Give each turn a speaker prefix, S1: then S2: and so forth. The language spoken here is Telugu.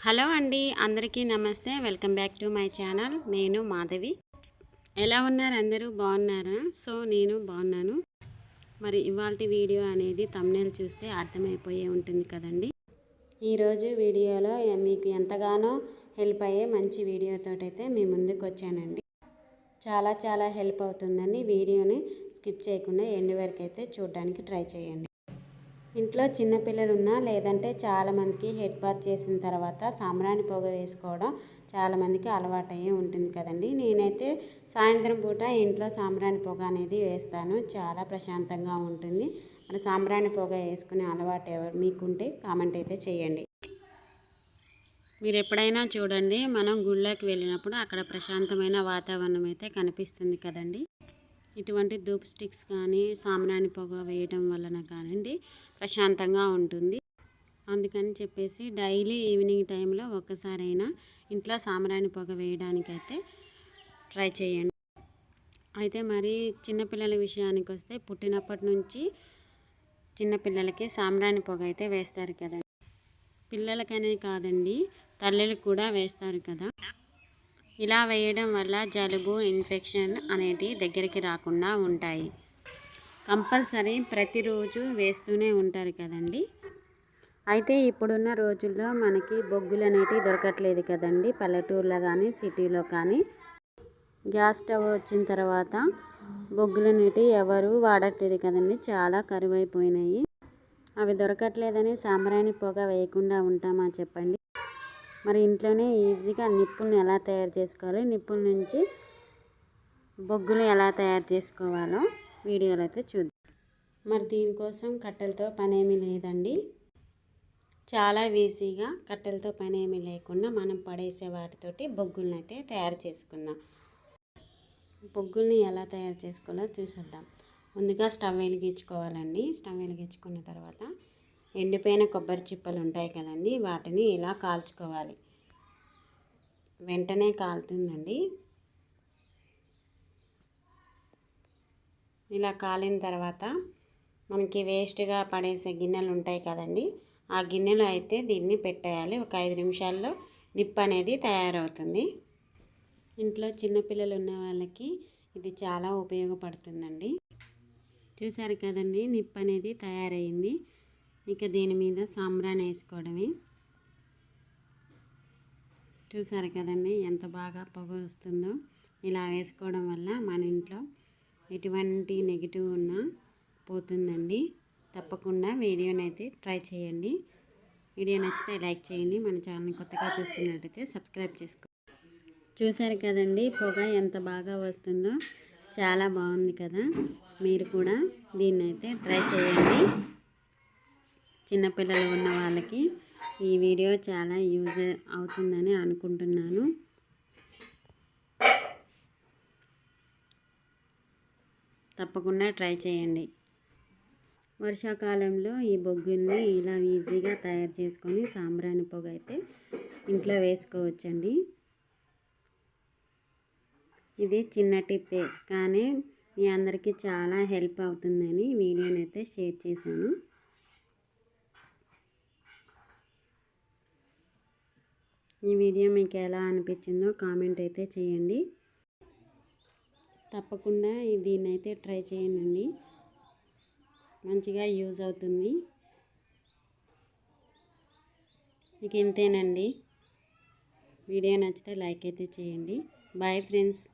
S1: హలో అండి, అందరికీ నమస్తే. Welcome back to my channel. నేను మాధవి. ఎలా ఉన్నారు? అందరూ బాగున్నారా? నేను బాగున్నాను. మరి ఇవాల్టి వీడియో అనేది థంబ్నెయిల్ చూస్తే అర్థమైపోయే ఉంటుంది కదండి. ఈరోజు వీడియోలో మీకు ఎంతగానో హెల్ప్ అయ్యే మంచి వీడియోతోటైతే మీ ముందుకు వచ్చానండి. చాలా హెల్ప్ అవుతుందండి. వీడియోని స్కిప్ చేయకుండా ఎండ్ వరకు అయితే చూడడానికి ట్రై చేయండి. ఇంట్లో చిన్నపిల్లలు ఉన్నా లేదంటే చాలామందికి హెడ్ బాత్ చేసిన తర్వాత సాంబ్రాణి పొగ వేసుకోవడం చాలామందికి అలవాటయ్యే ఉంటుంది కదండి. నేనైతే సాయంత్రం పూట ఇంట్లో సాంబ్రాణి పొగ అనేది వేస్తాను. చాలా ప్రశాంతంగా ఉంటుంది. మరి సాంబ్రాణి పొగ వేసుకునే అలవాటు ఎవరు మీకుంటే కామెంట్ అయితే చేయండి. మీరు ఎప్పుడైనా చూడండి, మనం గుళ్ళోకి వెళ్ళినప్పుడు అక్కడ ప్రశాంతమైన వాతావరణం అయితే కనిపిస్తుంది కదండి. ఇటువంటి ధూప్ స్టిక్స్ కానీ సాంబ్రాణి పొగ వేయడం వలన కానివ్వండి ప్రశాంతంగా ఉంటుంది. అందుకని చెప్పేసి డైలీ ఈవినింగ్ టైంలో ఒక్కసారైనా ఇంట్లో సాంబ్రాణి పొగ వేయడానికైతే ట్రై చేయండి. అయితే మరి చిన్నపిల్లల విషయానికి వస్తే పుట్టినప్పటి నుంచి చిన్నపిల్లలకి సాంబ్రాణి పొగ అయితే వేస్తారు కదండి. పిల్లలకనే కాదండి, తల్లులకు కూడా వేస్తారు కదా. ఇలా వేయడం వల్ల జలుబు, ఇన్ఫెక్షన్ అనేటివి దగ్గరికి రాకుండా ఉంటాయి. కంపల్సరీ ప్రతిరోజు వేస్తూనే ఉంటారు కదండి. అయితే ఇప్పుడున్న రోజుల్లో మనకి బొగ్గులు అనేటివి దొరకట్లేదు కదండి. పల్లెటూరులో కానీ సిటీలో కానీ గ్యాస్ స్టవ్ వచ్చిన తర్వాత బొగ్గులు అనేటివి ఎవరు వాడట్లేదు కదండి. చాలా కరువైపోయినాయి. అవి దొరకట్లేదని సాంబ్రాణి పొగ వేయకుండా ఉంటామా చెప్పండి. మరి ఇంట్లోనే ఈజీగా నిప్పుల్ని ఎలా తయారు చేసుకోవాలి, నిప్పుల నుంచి బొగ్గులు ఎలా తయారు చేసుకోవాలో వీడియోలో అయితే చూద్దాం. మరి దీనికోసం కట్టెలతో పనేమీ లేదండి. చాలా ఈజీగా కట్టెలతో పనేమీ లేకుండా మనం పడేసే వాటితోటి బొగ్గులను అయితే తయారు చేసుకుందాం. బొగ్గుల్ని ఎలా తయారు చేసుకోవాలో చూసేద్దాం. ముందుగా స్టవ్ వెలిగించుకోవాలండి. స్టవ్ వెలిగించుకున్న తర్వాత ఎండిపోయిన కొబ్బరి చిప్పలు ఉంటాయి కదండి, వాటిని ఇలా కాల్చుకోవాలి. వెంటనే కాలుతుందండి. ఇలా కాలిన తర్వాత మనకి వేస్ట్గా పడేసే గిన్నెలు ఉంటాయి కదండి, ఆ గిన్నెలో అయితే దీన్ని పెట్టేయాలి. ఒక 5 నిమిషాల్లో నిప్పు అనేది తయారవుతుంది. ఇంట్లో చిన్నపిల్లలు ఉన్న వాళ్ళకి ఇది చాలా ఉపయోగపడుతుందండి. చూసారు కదండి, నిప్పు అనేది తయారైంది. ఇక దీని మీద సాంబ్రాణి వేసుకోవడమే. చూసారు కదండి ఎంత బాగా పొగ వస్తుందో. ఇలా వేసుకోవడం వల్ల మన ఇంట్లో ఎటువంటి నెగిటివ్ ఉన్నా పోతుందండి. తప్పకుండా వీడియోని అయితే ట్రై చేయండి. వీడియో నచ్చితే లైక్ చేయండి. మన ఛానల్ని కొత్తగా చూస్తున్నట్టయితే సబ్స్క్రైబ్ చేసుకోండి. చూసారు కదండి పొగ ఎంత బాగా వస్తుందో. చాలా బాగుంది కదా. మీరు కూడా దీన్ని అయితే ట్రై చేయండి. చిన్నపిల్లలు ఉన్న వాళ్ళకి ఈ వీడియో చాలా యూజ్ అవుతుందని అనుకుంటున్నాను. తప్పకుండా ట్రై చేయండి. వర్షాకాలంలో ఈ బొగ్గుల్ని ఇలా ఈజీగా తయారు చేసుకొని సాంబ్రాణి పొగ అయితే ఇంట్లో వేసుకోవచ్చండి. ఇది చిన్న టిప్పే కానీ మీ అందరికీ చాలా హెల్ప్ అవుతుందని వీడియోని అయితే షేర్ చేశాను. ఈ వీడియో మీకు ఎలా అనిపించిందో కామెంట్ అయితే చేయండి. తప్పకుండా దీన్ని అయితే ట్రై చేయండి. మంచిగా యూజ్ అవుతుంది. ఇక ఇంతేనండి. వీడియో నచ్చితే లైక్ అయితే చేయండి. Bye friends.